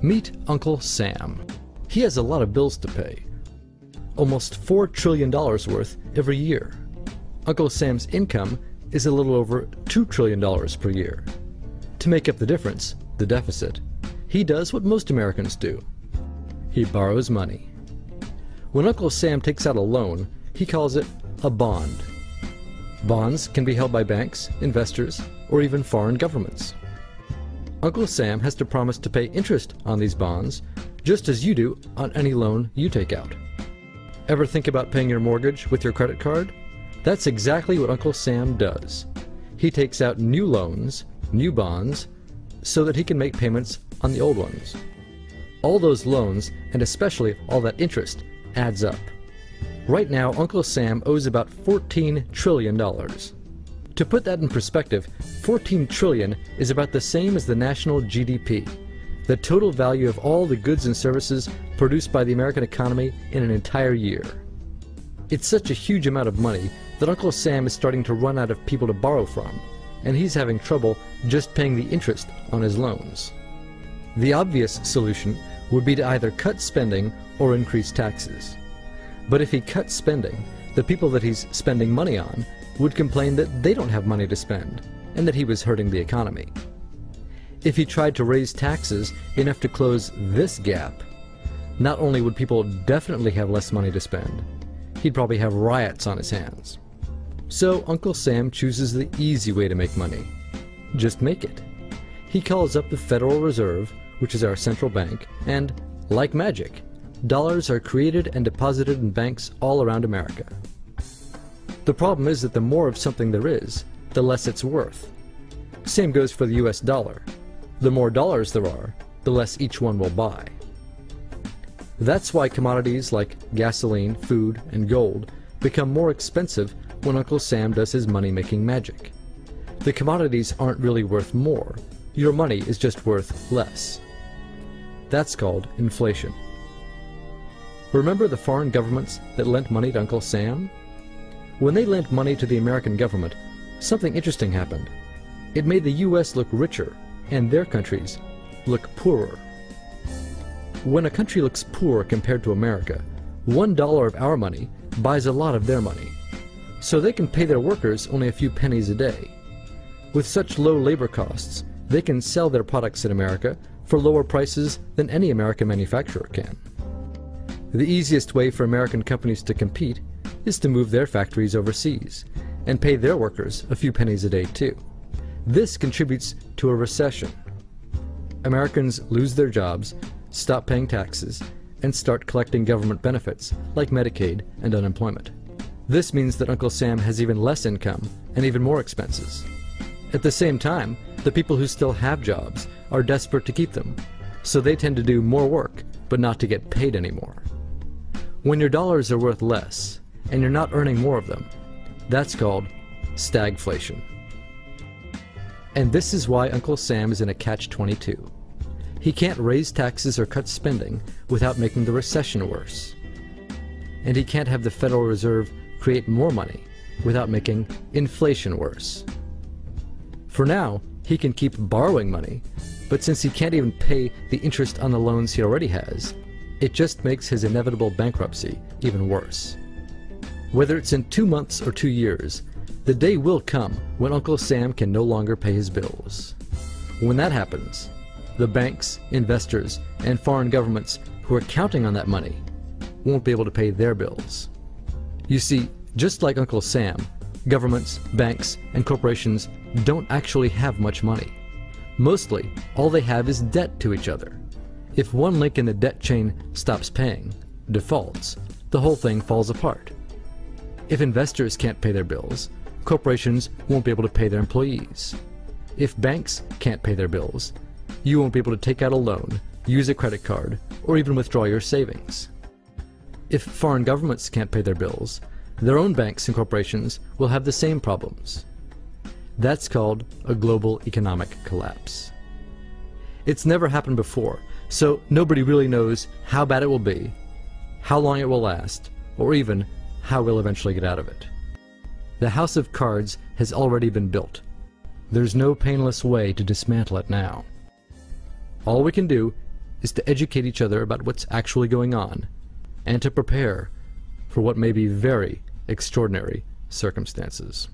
Meet Uncle Sam. He has a lot of bills to pay. Almost $4 trillion worth every year. Uncle Sam's income is a little over $2 trillion per year. To make up the difference, the deficit, he does what most Americans do. He borrows money. When Uncle Sam takes out a loan, he calls it a bond. Bonds can be held by banks, investors, or even foreign governments. Uncle Sam has to promise to pay interest on these bonds, just as you do on any loan you take out. Ever think about paying your mortgage with your credit card? That's exactly what Uncle Sam does. He takes out new loans, new bonds, so that he can make payments on the old ones. All those loans, and especially all that interest, adds up. Right now, Uncle Sam owes about $14 trillion. To put that in perspective, 14 trillion is about the same as the national GDP, the total value of all the goods and services produced by the American economy in an entire year. It's such a huge amount of money that Uncle Sam is starting to run out of people to borrow from, and he's having trouble just paying the interest on his loans. The obvious solution would be to either cut spending or increase taxes. But if he cuts spending, the people that he's spending money on would complain that they don't have money to spend, and that he was hurting the economy. If he tried to raise taxes enough to close this gap, not only would people definitely have less money to spend, he'd probably have riots on his hands. So Uncle Sam chooses the easy way to make money. Just make it. He calls up the Federal Reserve, which is our central bank, and, like magic, dollars are created and deposited in banks all around America. The problem is that the more of something there is, the less it's worth. Same goes for the US dollar. The more dollars there are, the less each one will buy. That's why commodities like gasoline, food, and gold become more expensive when Uncle Sam does his money-making magic. The commodities aren't really worth more. Your money is just worth less. That's called inflation. Remember the foreign governments that lent money to Uncle Sam? When they lent money to the American government, something interesting happened. It made the US look richer, and their countries look poorer. When a country looks poor compared to America, $1 of our money buys a lot of their money. So they can pay their workers only a few pennies a day. With such low labor costs, they can sell their products in America for lower prices than any American manufacturer can. The easiest way for American companies to compete is to move their factories overseas and pay their workers a few pennies a day too. This contributes to a recession. Americans lose their jobs, stop paying taxes, and start collecting government benefits like Medicaid and unemployment. This means that Uncle Sam has even less income and even more expenses. At the same time, the people who still have jobs are desperate to keep them, so they tend to do more work but not to get paid anymore. When your dollars are worth less and you're not earning more of them, that's called stagflation. And this is why Uncle Sam is in a catch-22. He can't raise taxes or cut spending without making the recession worse. And he can't have the Federal Reserve create more money without making inflation worse. For now, he can keep borrowing money, but since he can't even pay the interest on the loans he already has, it just makes his inevitable bankruptcy even worse. Whether it's in 2 months or 2 years, the day will come when Uncle Sam can no longer pay his bills. When that happens, the banks, investors, and foreign governments who are counting on that money won't be able to pay their bills. You see, just like Uncle Sam, governments, banks, and corporations don't actually have much money. Mostly, all they have is debt to each other. If one link in the debt chain stops paying, defaults, the whole thing falls apart. If investors can't pay their bills, corporations won't be able to pay their employees. If banks can't pay their bills, you won't be able to take out a loan, use a credit card, or even withdraw your savings. If foreign governments can't pay their bills, their own banks and corporations will have the same problems. That's called a global economic collapse. It's never happened before, so nobody really knows how bad it will be, how long it will last, or even how we'll eventually get out of it. The house of cards has already been built. There's no painless way to dismantle it now. All we can do is to educate each other about what's actually going on, and to prepare for what may be very extraordinary circumstances.